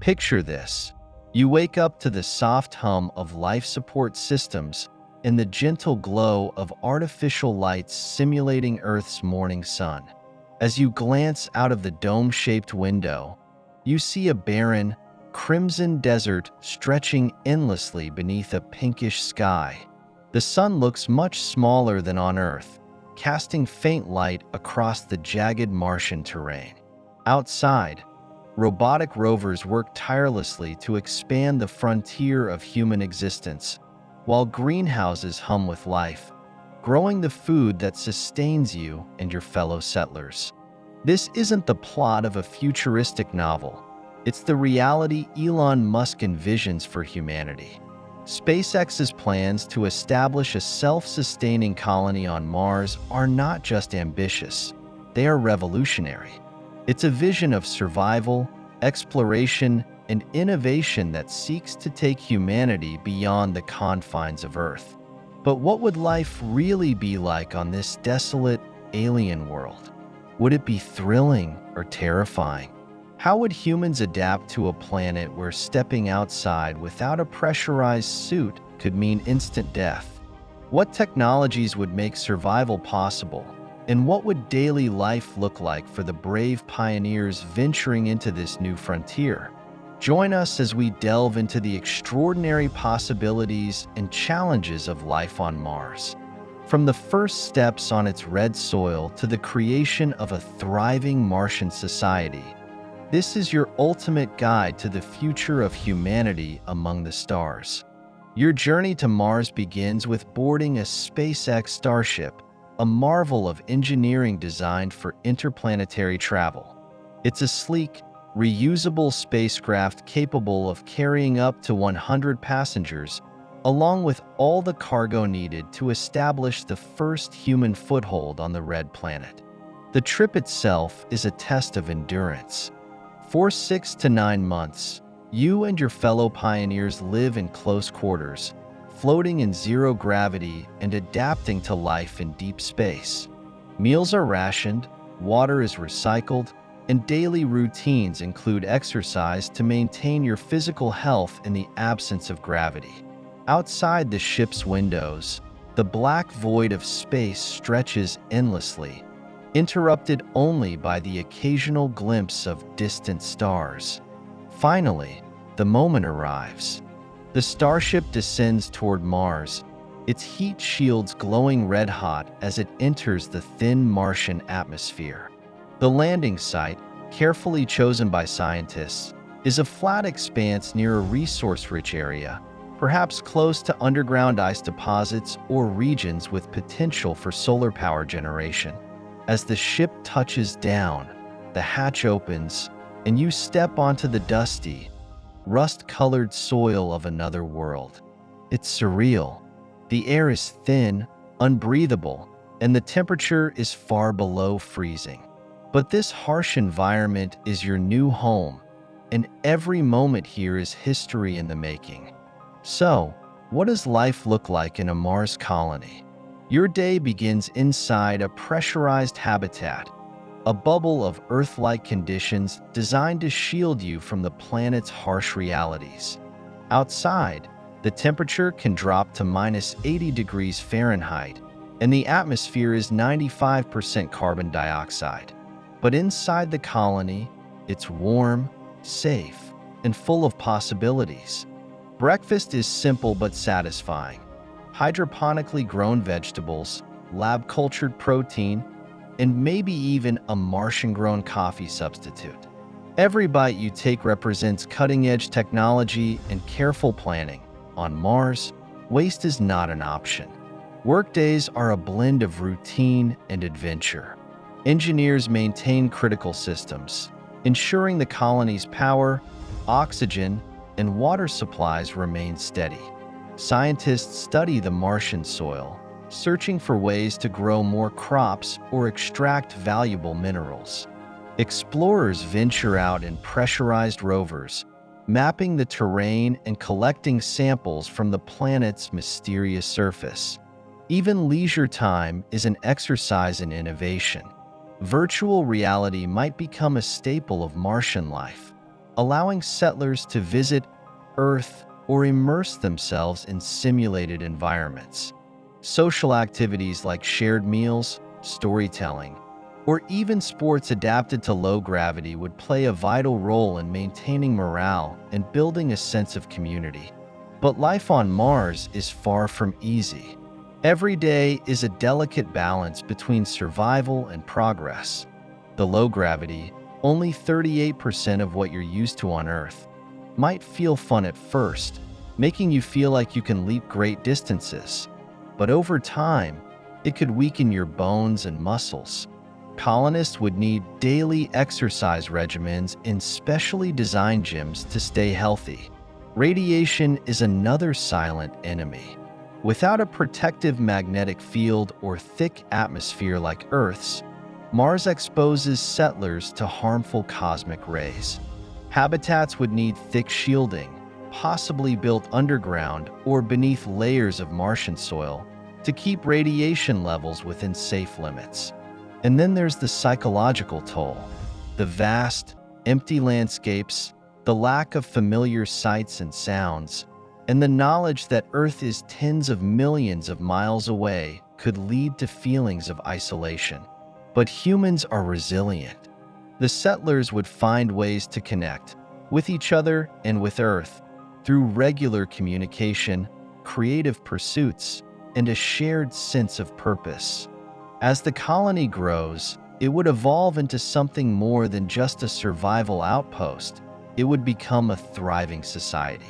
Picture this. You wake up to the soft hum of life support systems and the gentle glow of artificial lights simulating Earth's morning sun. As you glance out of the dome-shaped window, you see a barren, crimson desert stretching endlessly beneath a pinkish sky. The sun looks much smaller than on Earth, casting faint light across the jagged Martian terrain. Outside, robotic rovers work tirelessly to expand the frontier of human existence, while greenhouses hum with life, growing the food that sustains you and your fellow settlers. This isn't the plot of a futuristic novel. It's the reality Elon Musk envisions for humanity. SpaceX's plans to establish a self-sustaining colony on Mars are not just ambitious, they are revolutionary. It's a vision of survival, exploration, and innovation that seeks to take humanity beyond the confines of Earth. But what would life really be like on this desolate, alien world? Would it be thrilling or terrifying? How would humans adapt to a planet where stepping outside without a pressurized suit could mean instant death? What technologies would make survival possible? And what would daily life look like for the brave pioneers venturing into this new frontier? Join us as we delve into the extraordinary possibilities and challenges of life on Mars. From the first steps on its red soil to the creation of a thriving Martian society, this is your ultimate guide to the future of humanity among the stars. Your journey to Mars begins with boarding a SpaceX Starship, a marvel of engineering designed for interplanetary travel. It's a sleek, reusable spacecraft capable of carrying up to 100 passengers, along with all the cargo needed to establish the first human foothold on the red planet. The trip itself is a test of endurance. For 6 to 9 months, you and your fellow pioneers live in close quarters, floating in zero gravity and adapting to life in deep space. Meals are rationed, water is recycled, and daily routines include exercise to maintain your physical health in the absence of gravity. Outside the ship's windows, the black void of space stretches endlessly, interrupted only by the occasional glimpse of distant stars. Finally, the moment arrives. The starship descends toward Mars, its heat shields glowing red-hot as it enters the thin Martian atmosphere. The landing site, carefully chosen by scientists, is a flat expanse near a resource-rich area, perhaps close to underground ice deposits or regions with potential for solar power generation. As the ship touches down, the hatch opens, and you step onto the dusty, rust-colored soil of another world. It's surreal. The air is thin, unbreathable, and the temperature is far below freezing. But this harsh environment is your new home, and every moment here is history in the making. So, what does life look like in a Mars colony? Your day begins inside a pressurized habitat, a bubble of Earth-like conditions designed to shield you from the planet's harsh realities. Outside, the temperature can drop to -80 degrees Fahrenheit, and the atmosphere is 95% carbon dioxide. But inside the colony, it's warm, safe, and full of possibilities. Breakfast is simple but satisfying. Hydroponically grown vegetables, lab-cultured protein, and maybe even a Martian-grown coffee substitute. Every bite you take represents cutting-edge technology and careful planning. On Mars, waste is not an option. Workdays are a blend of routine and adventure. Engineers maintain critical systems, ensuring the colony's power, oxygen, and water supplies remain steady. Scientists study the Martian soil, searching for ways to grow more crops or extract valuable minerals. Explorers venture out in pressurized rovers, mapping the terrain and collecting samples from the planet's mysterious surface. Even leisure time is an exercise in innovation. Virtual reality might become a staple of Martian life. allowing settlers to visit Earth or immerse themselves in simulated environments. Social activities like shared meals, storytelling, or even sports adapted to low gravity would play a vital role in maintaining morale and building a sense of community. But life on Mars is far from easy. Every day is a delicate balance between survival and progress. The low gravity, only 38% of what you're used to on Earth, might feel fun at first, making you feel like you can leap great distances. But over time, it could weaken your bones and muscles. Colonists would need daily exercise regimens in specially designed gyms to stay healthy. Radiation is another silent enemy. Without a protective magnetic field or thick atmosphere like Earth's, Mars exposes settlers to harmful cosmic rays. Habitats would need thick shielding, possibly built underground or beneath layers of Martian soil, to keep radiation levels within safe limits. And then there's the psychological toll. The vast, empty landscapes, the lack of familiar sights and sounds, and the knowledge that Earth is tens of millions of miles away could lead to feelings of isolation. But humans are resilient. The settlers would find ways to connect with each other and with Earth through regular communication, creative pursuits, and a shared sense of purpose. As the colony grows, it would evolve into something more than just a survival outpost. It would become a thriving society.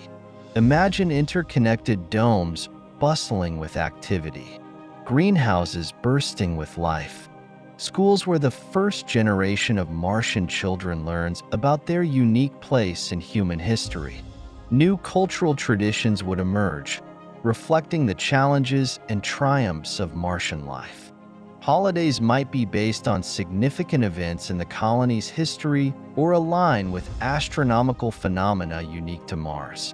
Imagine interconnected domes bustling with activity, greenhouses bursting with life, schools where the first generation of Martian children learns about their unique place in human history. New cultural traditions would emerge, reflecting the challenges and triumphs of Martian life. Holidays might be based on significant events in the colony's history or align with astronomical phenomena unique to Mars.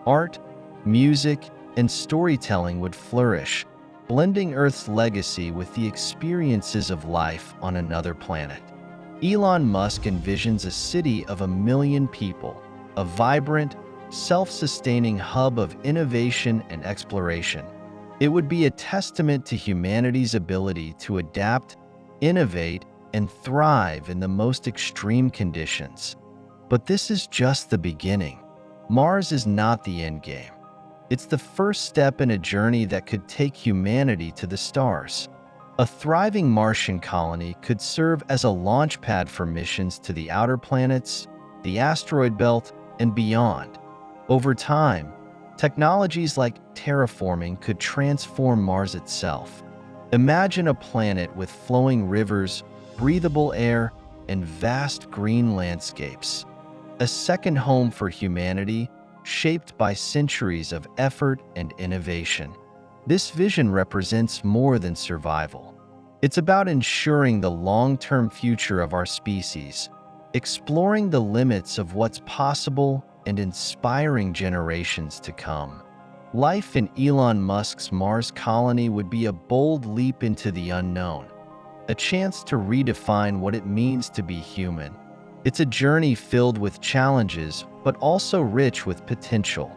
Art, music, and storytelling would flourish, blending Earth's legacy with the experiences of life on another planet. Elon Musk envisions a city of 1 million people, a vibrant, self-sustaining hub of innovation and exploration. It would be a testament to humanity's ability to adapt, innovate, and thrive in the most extreme conditions. But this is just the beginning. Mars is not the end game. It's the first step in a journey that could take humanity to the stars. A thriving Martian colony could serve as a launch pad for missions to the outer planets, the asteroid belt, and beyond. Over time, technologies like terraforming could transform Mars itself. Imagine a planet with flowing rivers, breathable air, and vast green landscapes. A second home for humanity, shaped by centuries of effort and innovation. This vision represents more than survival. It's about ensuring the long-term future of our species, exploring the limits of what's possible, and inspiring generations to come. Life in Elon Musk's Mars colony would be a bold leap into the unknown, a chance to redefine what it means to be human. It's a journey filled with challenges, but also rich with potential,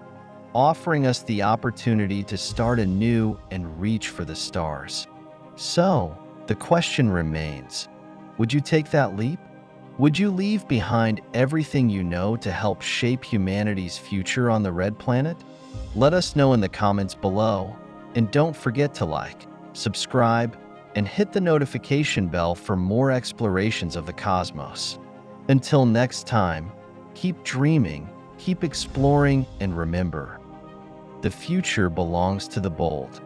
offering us the opportunity to start anew and reach for the stars. So, the question remains, would you take that leap? Would you leave behind everything you know to help shape humanity's future on the Red Planet? Let us know in the comments below, and don't forget to like, subscribe, and hit the notification bell for more explorations of the cosmos. Until next time, keep dreaming, keep exploring, and remember, the future belongs to the bold.